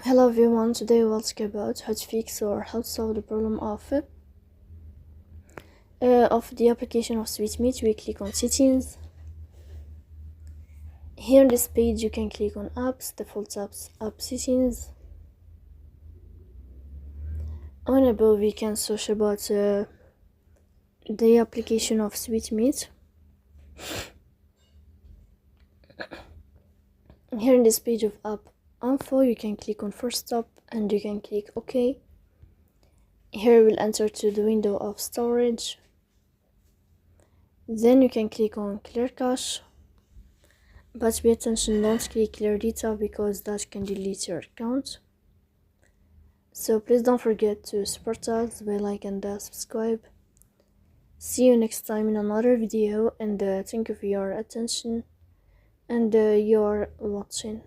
Hello everyone, today we'll talk about how to fix or how to solve the problem of the application of SweetMeet. We click on settings. Here on this page you can click on apps, default apps, app settings. On above we can search about the application of SweetMeet. Here in this page of app info you can click on first stop and you can click OK. Here we'll enter to the window of storage. Then you can click on clear cache, but pay attention, don't click clear data because that can delete your account. So please don't forget to support us by like and subscribe. See you next time in another video, and thank you for your attention and your watching.